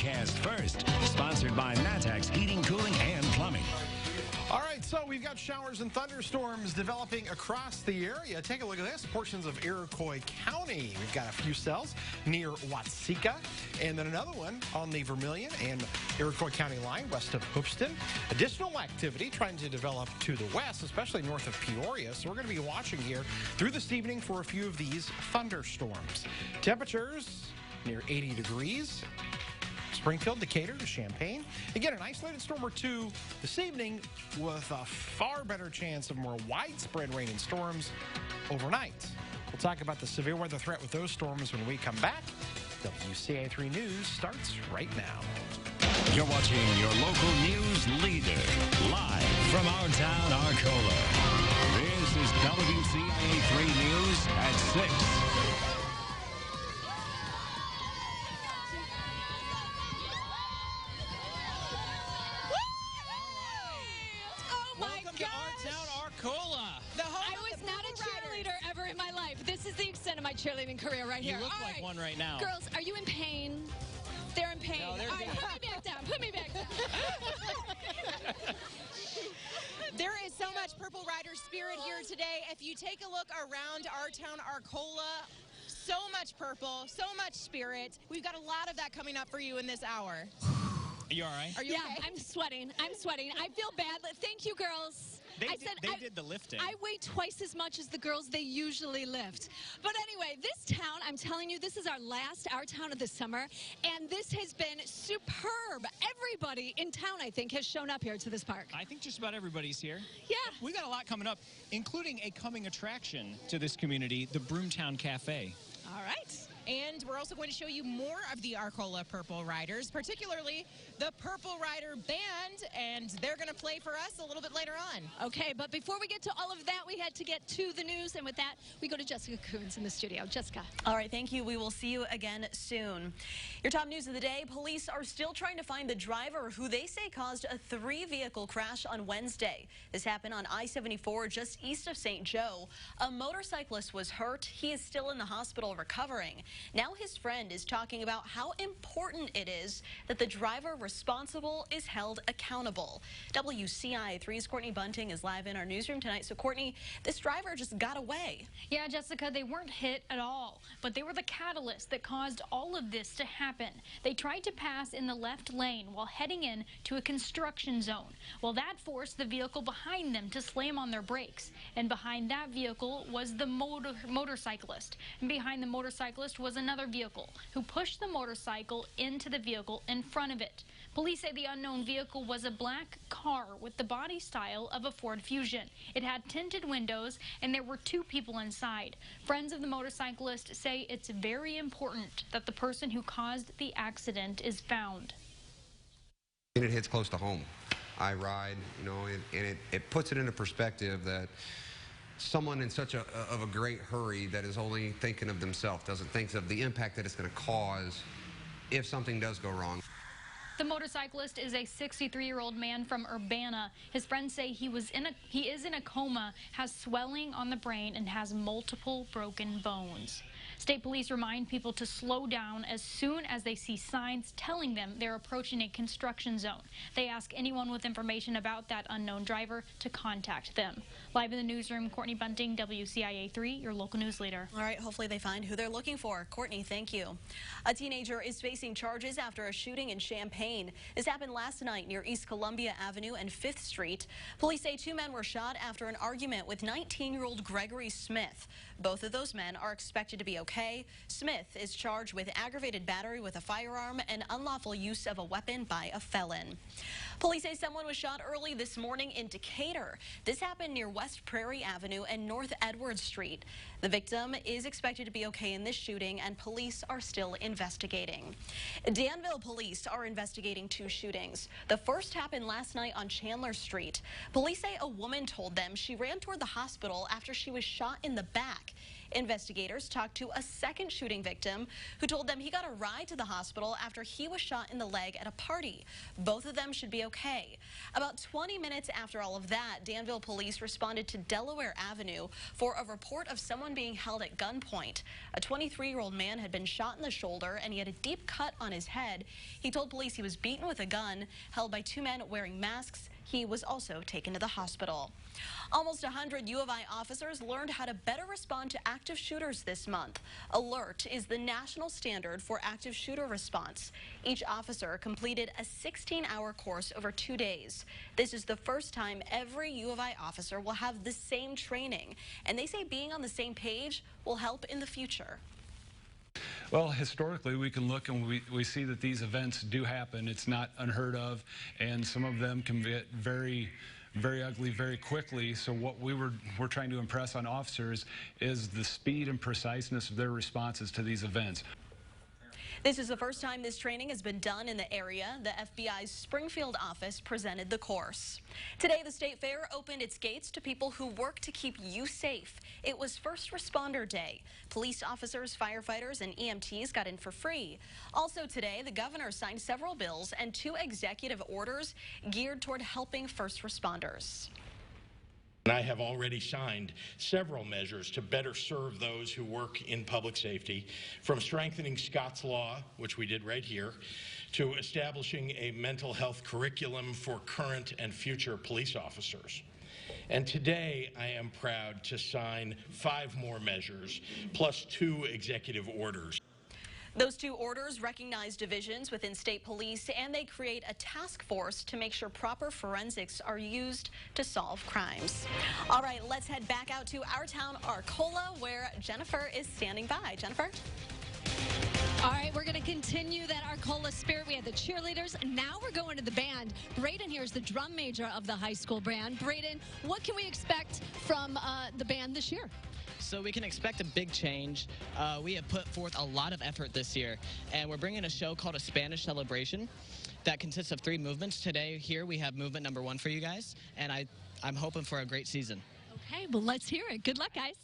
broadcast first. Sponsored by Matex Heating, Cooling, and Plumbing. All right, so we've got showers and thunderstorms developing across the area. Take a look at this. Portions of Iroquois County. We've got a few cells near Watsika, and then another one on the Vermilion and Iroquois County line west of Hoopeston. Additional activity trying to develop to the west, especially north of Peoria. So we're going to be watching here through this evening for a few of these thunderstorms. Temperatures near 80 degrees. Springfield, Decatur to Champaign. Again, an isolated storm or two this evening with a far better chance of more widespread rain and storms overnight. We'll talk about the severe weather threat with those storms when we come back. WCIA 3 News starts right now. You're watching your local news leader live from our town, Arcola. This is WCIA 3 News at 6. This is the extent of my cheerleading career right here. You look like one right now. Girls, are you in pain? They're in pain. No, they're All right, put me back down. Put me back down. There is so much Purple Rider spirit here today. If you take a look around our town, Arcola, so much purple, so much spirit. We've got a lot of that coming up for you in this hour. Are you all right? Are you okay? I'm sweating. I'm sweating. I feel bad. Thank you, girls. They did the lifting. I weigh twice as much as the girls they usually lift. But anyway, this town, I'm telling you, this is our town of the summer, and this has been superb. Everybody in town, I think, has shown up here to this park. I think just about everybody's here. Yeah. We've got a lot coming up, including a coming attraction to this community, the Broomtown Cafe. All right. And we're also going to show you more of the Arcola Purple Riders, particularly the Purple Rider Band, and they're going to play for us a little bit later on. Okay, but before we get to all of that, we had to get to the news, and with that, we go to Jessica Coons in the studio. Jessica. All right, thank you. We will see you again soon. Your top news of the day, police are still trying to find the driver who they say caused a 3-vehicle crash on Wednesday. This happened on I-74 just east of St. Joe. A motorcyclist was hurt. He is still in the hospital recovering. Now his friend is talking about how important it is that the driver responsible is held accountable. WCIA 3's Courtney Bunting is live in our newsroom tonight. So Courtney, this driver just got away. Yeah, Jessica, they weren't hit at all, but they were the catalyst that caused all of this to happen. They tried to pass in the left lane while heading in to a construction zone. Well, that forced the vehicle behind them to slam on their brakes. And behind that vehicle was the motorcyclist. And behind the motorcyclist was another vehicle who pushed the motorcycle into the vehicle in front of it. Police say the unknown vehicle was a black car with the body style of a Ford Fusion. It had tinted windows and there were 2 people inside. Friends of the motorcyclist say it's very important that the person who caused the accident is found. And it hits close to home. I ride, and it puts it into perspective that someone in such a great hurry that is only thinking of themselves, doesn't think of the impact that it's going to cause if something does go wrong. The motorcyclist is a 63-year-old man from Urbana. His friends say he is in a coma, has swelling on the brain, and has multiple broken bones. State police remind people to slow down as soon as they see signs telling them they're approaching a construction zone. They ask anyone with information about that unknown driver to contact them. Live in the newsroom, Courtney Bunting, WCIA 3, your local news leader. All right, hopefully they find who they're looking for. Courtney, thank you. A teenager is facing charges after a shooting in Champaign. This happened last night near East Columbia Avenue and 5th Street. Police say 2 men were shot after an argument with 19-year-old Gregory Smith. Both of those men are expected to be okay. Smith is charged with aggravated battery with a firearm and unlawful use of a weapon by a felon. Police say someone was shot early this morning in Decatur. This happened near West Prairie Avenue and North Edwards Street. The victim is expected to be okay in this shooting, and police are still investigating. Danville police are investigating 2 shootings. The first happened last night on Chandler Street. Police say a woman told them she ran toward the hospital after she was shot in the back. Investigators talked to a second shooting victim who told them he got a ride to the hospital after he was shot in the leg at a party. Both of them should be okay. About 20 minutes after all of that, Danville police responded to Delaware Avenue for a report of someone being held at gunpoint. A 23-year-old man had been shot in the shoulder and he had a deep cut on his head. He told police he was beaten with a gun, held by two men wearing masks. He was also taken to the hospital. Almost 100 U of I officers learned how to better respond to active shooters this month. ALERT is the national standard for active shooter response. Each officer completed a 16-hour course over 2 days. This is the first time every U of I officer will have the same training, and they say being on the same page will help in the future. Well, historically, we can look and we see that these events do happen. It's not unheard of, and some of them can get very ugly very quickly. So what we're trying to impress on officers is the speed and preciseness of their responses to these events. This is the first time this training has been done in the area. The FBI's Springfield office presented the course. Today, the State Fair opened its gates to people who work to keep you safe. It was First Responder Day. Police officers, firefighters, and EMTs got in for free. Also today, the governor signed several bills and 2 executive orders geared toward helping first responders. I have already signed several measures to better serve those who work in public safety, from strengthening Scott's Law, which we did right here, to establishing a mental health curriculum for current and future police officers. And today, I am proud to sign 5 more measures, plus 2 executive orders. Those 2 orders recognize divisions within state police, and they create a task force to make sure proper forensics are used to solve crimes. All right, let's head back out to our town, Arcola, where Jennifer is standing by. Jennifer? All right, we're going to continue that Arcola spirit. We had the cheerleaders. Now we're going to the band. Braden here is the drum major of the high school band. Braden, what can we expect from the band this year? So we can expect a big change. We have put forth a lot of effort this year, and we're bringing a show called A Spanish Celebration that consists of 3 movements. Today here we have movement number 1 for you guys, and I'm hoping for a great season. Okay, well, let's hear it. Good luck, guys.